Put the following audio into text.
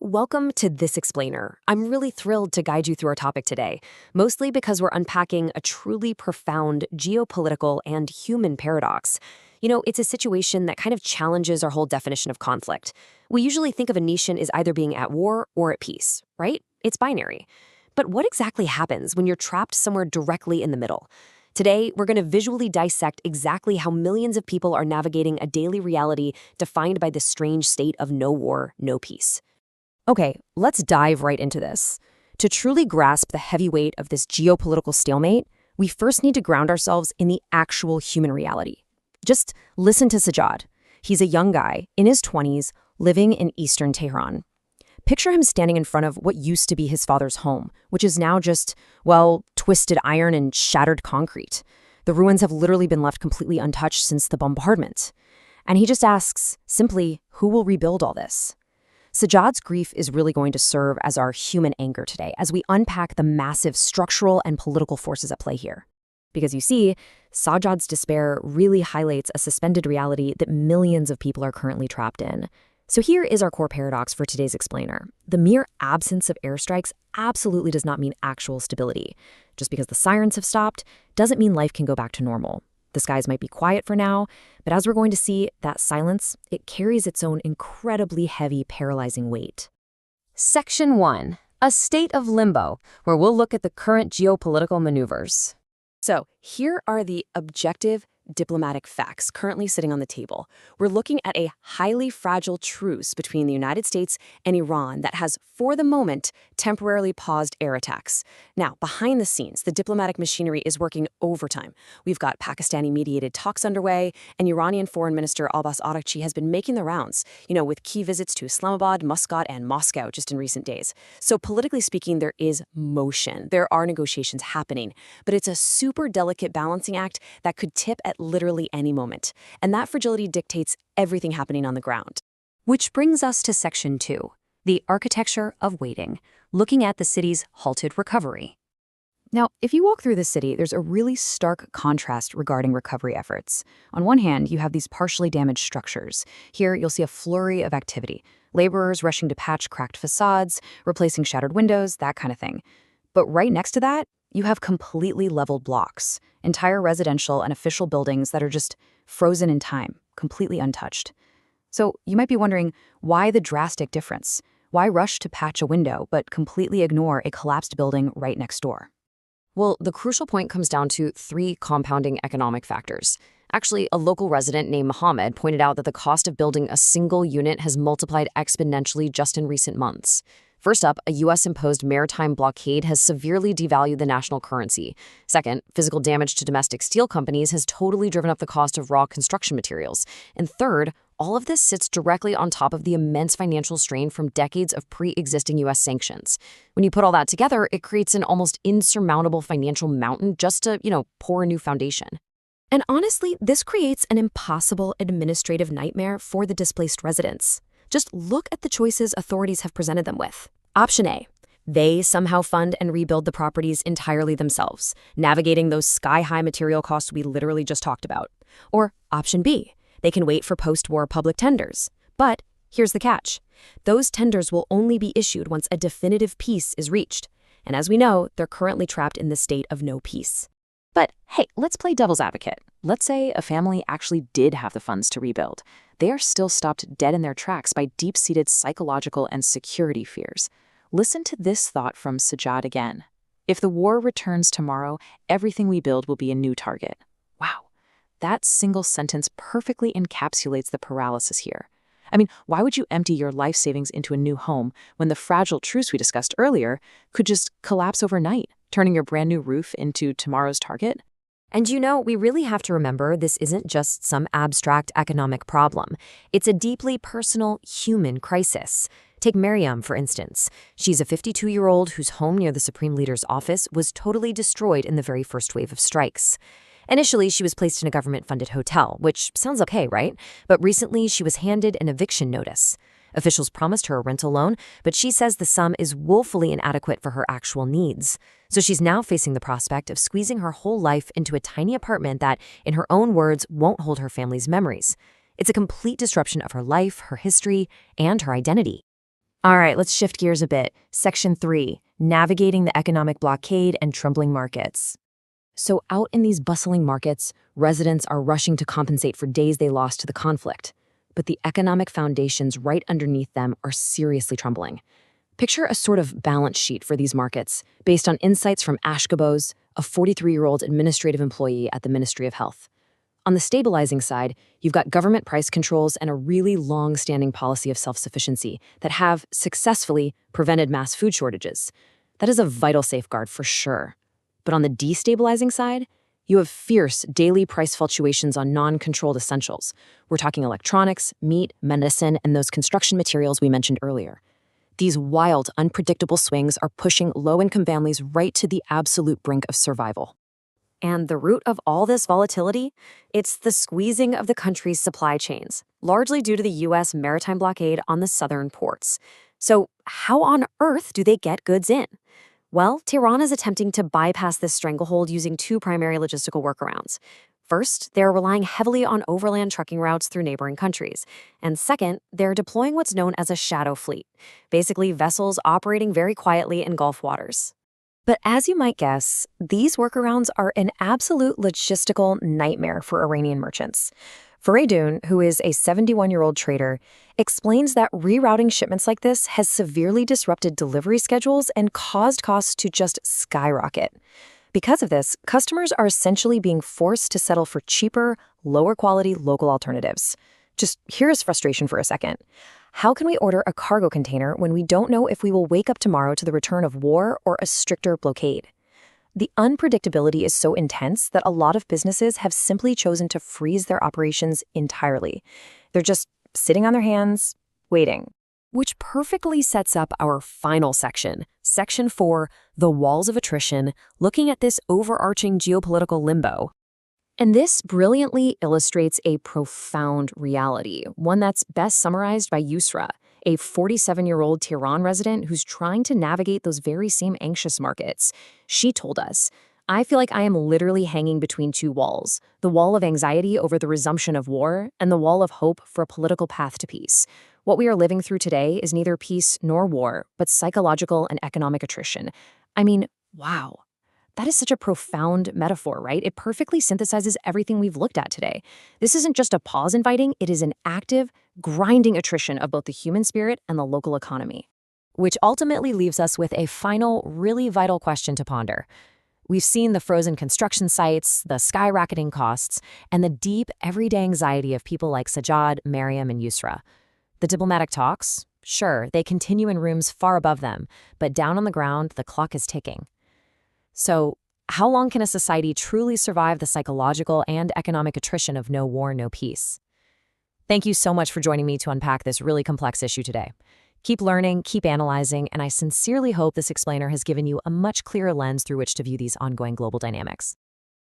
Welcome to This Explainer. I'm really thrilled to guide you through our topic today, mostly because we're unpacking a truly profound geopolitical and human paradox. It's a situation that kind of challenges our whole definition of conflict. We usually think of a nation as either being at war or at peace, right? It's binary. But what exactly happens when you're trapped somewhere directly in the middle? Today, we're going to visually dissect exactly how millions of people are navigating a daily reality defined by this strange state of no war, no peace. Okay, let's dive right into this. To truly grasp the heavy weight of this geopolitical stalemate, we first need to ground ourselves in the actual human reality. Just listen to Sajjad. He's a young guy, in his 20s, living in eastern Tehran. Picture him standing in front of what used to be his father's home, which is now just, well, twisted iron and shattered concrete. The ruins have literally been left completely untouched since the bombardment. And he just asks, simply, who will rebuild all this? Sajjad's grief is really going to serve as our human anchor today as we unpack the massive structural and political forces at play here. Because you see, Sajjad's despair really highlights a suspended reality that millions of people are currently trapped in. So here is our core paradox for today's explainer. The mere absence of airstrikes absolutely does not mean actual stability. Just because the sirens have stopped doesn't mean life can go back to normal. The skies might be quiet for now, but as we're going to see, that silence, it carries its own incredibly heavy, paralyzing weight. Section 1. A state of limbo, where we'll look at the current geopolitical maneuvers. So here are the objective diplomatic facts currently sitting on the table. We're looking at a highly fragile truce between the United States and Iran that has, for the moment, temporarily paused air attacks. Now, behind the scenes, the diplomatic machinery is working overtime. We've got Pakistani-mediated talks underway, and Iranian Foreign Minister Abbas Araghchi has been making the rounds, with key visits to Islamabad, Muscat, and Moscow just in recent days. So politically speaking, there is motion. There are negotiations happening, but it's a super delicate balancing act that could tip at literally any moment. And that fragility dictates everything happening on the ground. Which brings us to Section 2, the architecture of waiting, looking at the city's halted recovery. Now, if you walk through the city, there's a really stark contrast regarding recovery efforts. On one hand, you have these partially damaged structures. Here, you'll see a flurry of activity. Laborers rushing to patch cracked facades, replacing shattered windows, that kind of thing. But right next to that, you have completely leveled blocks, entire residential and official buildings that are just frozen in time, completely untouched. So you might be wondering, why the drastic difference? Why rush to patch a window but completely ignore a collapsed building right next door? Well, the crucial point comes down to three compounding economic factors. Actually, a local resident named Mohammed pointed out that the cost of building a single unit has multiplied exponentially just in recent months. First up, a U.S.-imposed maritime blockade has severely devalued the national currency. Second, physical damage to domestic steel companies has totally driven up the cost of raw construction materials. And third, all of this sits directly on top of the immense financial strain from decades of pre-existing U.S. sanctions. When you put all that together, it creates an almost insurmountable financial mountain just to, pour a new foundation. And honestly, this creates an impossible administrative nightmare for the displaced residents. Just look at the choices authorities have presented them with. Option A, they somehow fund and rebuild the properties entirely themselves, navigating those sky-high material costs we literally just talked about. Or Option B, they can wait for post-war public tenders. But here's the catch. Those tenders will only be issued once a definitive peace is reached. And as we know, they're currently trapped in the state of no peace. But hey, let's play devil's advocate. Let's say a family actually did have the funds to rebuild. They are still stopped dead in their tracks by deep-seated psychological and security fears. Listen to this thought from Sajjad again. If the war returns tomorrow, everything we build will be a new target. Wow, that single sentence perfectly encapsulates the paralysis here. I mean, why would you empty your life savings into a new home when the fragile truce we discussed earlier could just collapse overnight, turning your brand new roof into tomorrow's target? And we really have to remember this isn't just some abstract economic problem. It's a deeply personal human crisis. Take Maryam, for instance. She's a 52-year-old whose home near the Supreme Leader's office was totally destroyed in the very first wave of strikes. Initially, she was placed in a government-funded hotel, which sounds okay, right? But recently, she was handed an eviction notice. Officials promised her a rental loan, but she says the sum is woefully inadequate for her actual needs. So she's now facing the prospect of squeezing her whole life into a tiny apartment that, in her own words, won't hold her family's memories. It's a complete disruption of her life, her history, and her identity. All right, let's shift gears a bit. Section 3, navigating the economic blockade and trembling markets. So out in these bustling markets, residents are rushing to compensate for days they lost to the conflict. But the economic foundations right underneath them are seriously trembling. Picture a sort of balance sheet for these markets, based on insights from Ash Gabose, a 43-year-old administrative employee at the Ministry of Health. On the stabilizing side, you've got government price controls and a really long-standing policy of self-sufficiency that have successfully prevented mass food shortages. That is a vital safeguard for sure. But on the destabilizing side, you have fierce daily price fluctuations on non-controlled essentials. We're talking electronics, meat, medicine, and those construction materials we mentioned earlier. These wild, unpredictable swings are pushing low-income families right to the absolute brink of survival. And the root of all this volatility? It's the squeezing of the country's supply chains, largely due to the U.S. maritime blockade on the southern ports. So how on earth do they get goods in? Well, Tehran is attempting to bypass this stranglehold using two primary logistical workarounds. First, they're relying heavily on overland trucking routes through neighboring countries. And second, they're deploying what's known as a shadow fleet, basically vessels operating very quietly in Gulf waters. But as you might guess, these workarounds are an absolute logistical nightmare for Iranian merchants. Faredoon, who is a 71-year-old trader, explains that rerouting shipments like this has severely disrupted delivery schedules and caused costs to just skyrocket. Because of this, customers are essentially being forced to settle for cheaper, lower-quality local alternatives. Just hear his frustration for a second. How can we order a cargo container when we don't know if we will wake up tomorrow to the return of war or a stricter blockade? The unpredictability is so intense that a lot of businesses have simply chosen to freeze their operations entirely. They're just sitting on their hands, waiting. Which perfectly sets up our final section, Section 4, the walls of attrition, looking at this overarching geopolitical limbo. And this brilliantly illustrates a profound reality, one that's best summarized by Yusra, a 47-year-old Tehran resident who's trying to navigate those very same anxious markets. She told us, "I feel like I am literally hanging between two walls, the wall of anxiety over the resumption of war and the wall of hope for a political path to peace. What we are living through today is neither peace nor war, but psychological and economic attrition." I mean, wow. That is such a profound metaphor, right? It perfectly synthesizes everything we've looked at today. This isn't just a pause inviting, it is an active, grinding attrition of both the human spirit and the local economy. Which ultimately leaves us with a final, really vital question to ponder. We've seen the frozen construction sites, the skyrocketing costs, and the deep, everyday anxiety of people like Sajjad, Mariam, and Yusra. The diplomatic talks? Sure, they continue in rooms far above them, but down on the ground, the clock is ticking. So, how long can a society truly survive the psychological and economic attrition of no war, no peace? Thank you so much for joining me to unpack this really complex issue today. Keep learning, keep analyzing, and I sincerely hope this explainer has given you a much clearer lens through which to view these ongoing global dynamics.